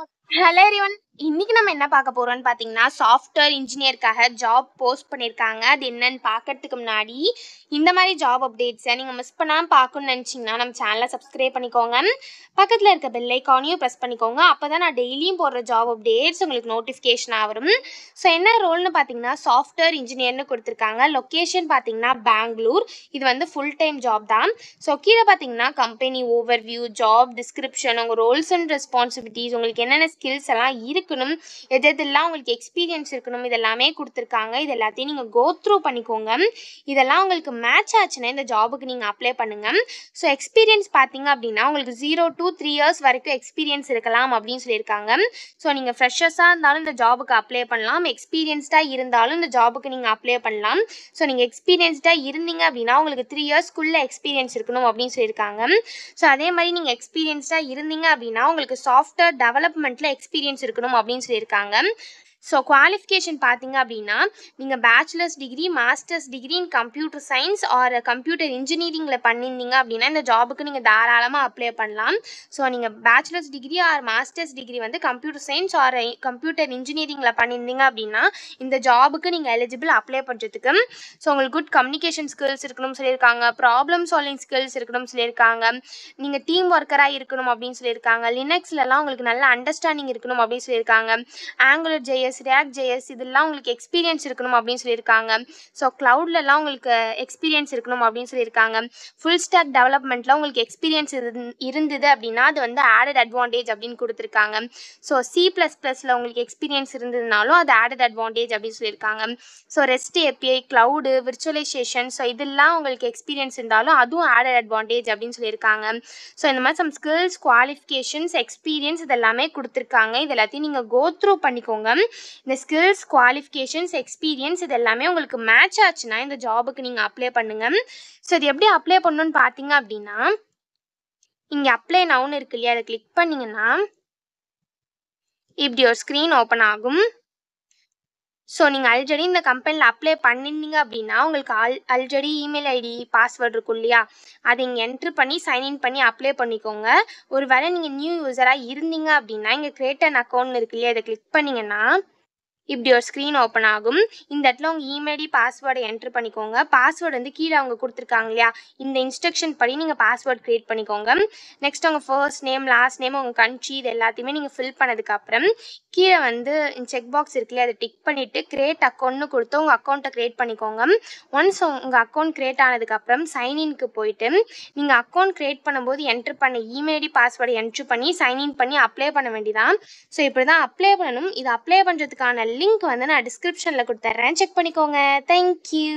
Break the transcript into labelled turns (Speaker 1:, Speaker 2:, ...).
Speaker 1: Hello everyone. இன்னைக்கு நம்ம என்ன பார்க்க போறோம்னு பார்த்தீங்கன்னா, சாஃப்ட்வேர் இன்ஜினியருக்காக ஜாப் போஸ்ட் பண்ணியிருக்காங்க. அது என்னன்னு பார்க்கறதுக்கு முன்னாடி இந்த மாதிரி ஜாப் அப்டேட்ஸை நீங்கள் மிஸ் பண்ணாமல் பார்க்கணும்னு நினச்சிங்கன்னா நம்ம சேனலை சப்ஸ்கிரைப் பண்ணிக்கோங்க. பக்கத்தில் இருக்க பெல் ஐக்கானையும் ப்ரெஸ் பண்ணிக்கோங்க. அப்போ தான் நான் டெய்லியும் போடுற ஜாப் அப்டேட்ஸ் உங்களுக்கு நோட்டிஃபிகேஷனாக வரும். ஸோ என்ன ரோல்னு பார்த்தீங்கன்னா, சாஃப்ட்வேர் இன்ஜினியர்னு கொடுத்துருக்காங்க. லொக்கேஷன் பார்த்தீங்கன்னா பெங்களூர். இது வந்து ஃபுல் டைம் ஜாப் தான். ஸோ கீழே பார்த்தீங்கன்னா கம்பெனி ஓவர்வியூ, ஜாப் டிஸ்கிரிப்ஷன், உங்கள் ரோல்ஸ் அண்ட் ரெஸ்பான்சிபிலிட்டிஸ், உங்களுக்கு என்னென்ன ஸ்கில்ஸ் எல்லாம் இருக்கணும், எதெல்லாம் உங்களுக்கு எக்ஸ்பீரியன்ஸ் இருக்கணும், இதெல்லாமே கொடுத்துருக்காங்க. இது எல்லாத்தையும் நீங்கள் கோ த்ரூ பண்ணிக்கோங்க. இதெல்லாம் உங்களுக்கு மேட்ச் ஆச்சுன்னா இந்த ஜாபுக்கு நீங்கள் அப்ளை பண்ணுங்கள். ஸோ எக்ஸ்பீரியன்ஸ் பார்த்தீங்க அப்படின்னா உங்களுக்கு 0 to 3 years வரைக்கும் எக்ஸ்பீரியன்ஸ் இருக்கலாம் அப்படின்னு சொல்லியிருக்காங்க. ஸோ நீங்கள் ஃப்ரெஷர்ஸாக இருந்தாலும் இந்த ஜாபுக்கு அப்ளை பண்ணலாம், எக்ஸ்பீரியன்ஸ்டாக இருந்தாலும் இந்த ஜாபுக்கு நீங்கள் அப்ளை பண்ணலாம். ஸோ நீங்கள் எக்ஸ்பீரியன்ஸ்டாக இருந்தீங்க அப்படின்னா உங்களுக்கு 3 yearsக்குள்ளே எக்ஸ்பீரியன்ஸ் இருக்கணும் அப்படின்னு சொல்லியிருக்காங்க. ஸோ அதே மாதிரி நீங்கள் எக்ஸ்பீரியன்ஸ்டாக இருந்தீங்க அப்படின்னா உங்களுக்கு சாஃப்ட்வேர் டெவலப்மெண்ட்டில் எக்ஸ்பீரியன்ஸ் இருக்கணும் அப்படின்னு சொல்லியிருக்காங்க. ஸோ குவாலிஃபிகேஷன் பார்த்தீங்க அப்படின்னா நீங்கள் bachelors degree, masters degree in computer science or computer இன்ஜினியரிங்கில் பண்ணியிருந்தீங்க அப்படின்னா இந்த ஜாபுக்கு நீங்கள் தாராளமாக அப்ளை பண்ணலாம். ஸோ நீங்கள் bachelors degree or masters degree வந்து கம்ப்யூட்டர் சயின்ஸ் ஆர் கம்ப்யூட்டர் இன்ஜினியரிங்கில் பண்ணியிருந்தீங்க அப்படின்னா இந்த ஜாபுக்கு நீங்கள் எலிஜிபிள் அப்ளை பண்ணுறதுக்கு. ஸோ உங்களுக்கு குட் கம்யூனிகேஷன் ஸ்கில்ஸ் இருக்கணும்னு சொல்லியிருக்காங்க, ப்ராப்ளம் சால்விங் ஸ்கில்ஸ் இருக்கணும்னு சொல்லியிருக்காங்க, நீங்கள் டீம் ஒர்க்கராக இருக்கணும் அப்படின்னு சொல்லியிருக்காங்க, லினக்ஸ்லலாம் உங்களுக்கு நல்ல அண்டர்ஸ்டாண்டிங் இருக்கணும் அப்படின்னு சொல்லியிருக்காங்க, ஆங்குலர் ஜேஎஸ், ரியாக்ட் ஜேஎஸ் இதெல்லாம் உங்களுக்கு எக்ஸ்பீரியன்ஸ் இருக்கணும் அப்படின்னு சொல்லியிருக்காங்க. ஸோ க்ளவுட்லலாம் உங்களுக்கு எக்ஸ்பீரியன்ஸ் இருக்கணும் அப்படின்னு சொல்லியிருக்காங்க. ஃபுல் ஸ்டாக் டெவலப்மெண்ட்டில் உங்களுக்கு எக்ஸ்பீரியன்ஸ் இருந்தது அப்படின்னா அது வந்து ஆடட் அட்வான்டேஜ் அப்படின்னு கொடுத்துருக்காங்க. ஸோ C++ல உங்களுக்கு எக்ஸ்பீரியன்ஸ் இருந்ததுனாலும் அது ஆடட் அட்வான்டேஜ் அப்படின்னு சொல்லியிருக்காங்க. So rest API, cloud, virtualisation, so இதெல்லாம் உங்களுக்கு எக்ஸ்பீரியன்ஸ் இருந்தாலும் அதுவும் ஆடட் அட்வான்டேஜ் அப்படின்னு சொல்லியிருக்காங்க. ஸோ இந்த மாதிரி சம் ஸ்கில்ஸ், குவாலிஃபிகேஷன்ஸ், எக்ஸ்பீரியன்ஸ் இதெல்லாமே கொடுத்துருக்காங்க. இது எல்லாத்தையும் நீங்கள் கோ த்ரூ பண்ணிக்கோங்க. இந்த ஸ்கில்ஸ், குவாலிஃபிகேஷன்ஸ், எக்ஸ்பீரியன்ஸ் இது எல்லாமே உங்களுக்கு மேட்ச் ஆச்சுன்னா இந்த ஜாபுக்கு நீங்கள் அப்ளை பண்ணுங்கள். ஸோ இது எப்படி அப்ளை பண்ணணும்னு பார்த்தீங்க அப்படின்னா இங்கே அப்ளை நவுன்னு இருக்கு இல்லையா, அதை கிளிக் பண்ணிங்கன்னா இப்படி ஒரு ஸ்க்ரீன் ஓப்பன் ஆகும். ஸோ நீங்கள் ஆல்ரெடி இந்த கம்பெனியில் அப்ளை பண்ணியிருந்தீங்க அப்படின்னா உங்களுக்கு ஆல்ரெடி இமெயில் ஐடி, பாஸ்வேர்டு இருக்கும் இல்லையா, அதை இங்கே என்ட்ரு பண்ணி சைன்இன் பண்ணி அப்ளை பண்ணிக்கோங்க. ஒரு வேளை நீங்கள் நியூ யூஸராக இருந்தீங்க அப்படின்னா இங்கே கிரியேட் அன் அக்கௌண்ட் இருக்கு இல்லையா, அதை கிளிக் பண்ணிங்கன்னா இப்படி ஒரு ஸ்க்ரீன் ஓப்பன் ஆகும். இந்த இடத்துல உங்கள் இமெயில் ஐடி, பாஸ்வேர்டை என்ட்ரு பண்ணிக்கோங்க. பாஸ்வேர்டு வந்து கீழே அவங்க கொடுத்துருக்காங்க இல்லையா, இந்த இன்ஸ்ட்ரக்ஷன் படி நீங்கள் பாஸ்வேர்டு க்ரியேட் பண்ணிக்கோங்க. நெக்ஸ்ட் உங்கள் ஃபர்ஸ்ட் நேம், லாஸ்ட் நேம், உங்கள் கண்ட்ரி இது எல்லாத்தையுமே நீங்கள் ஃபில் பண்ணதுக்கப்புறம் கீழே வந்து செக் பாக்ஸ் இருக்குல்லையா, அதை டிக் பண்ணிவிட்டு கிரியேட் அக்கௌண்ட்னு கொடுத்து உங்கள் அக்கௌண்ட்டை க்ரியேட் பண்ணிக்கோங்க. ஒன்ஸ் உங்கள் அக்கௌண்ட் க்ரியேட் ஆனதுக்கப்புறம் சைன்இன்க்கு போயிட்டு நீங்கள் அக்கௌண்ட் க்ரியேட் பண்ணும்போது என்ட்ரு பண்ண இமெயில் ஐடி, பாஸ்வேர்டை என்ட்ரு பண்ணி சைன்இன் பண்ணி அப்ளை பண்ண வேண்டியதான். ஸோ இப்படி தான் அப்ளை பண்ணணும். இது அப்ளை பண்ணுறதுக்கான லிங்க் வந்து நான் டிஸ்கிரிப்ஷனில் கொடுத்துட்றேன், செக் பண்ணிக்கோங்க. தேங்க்யூ.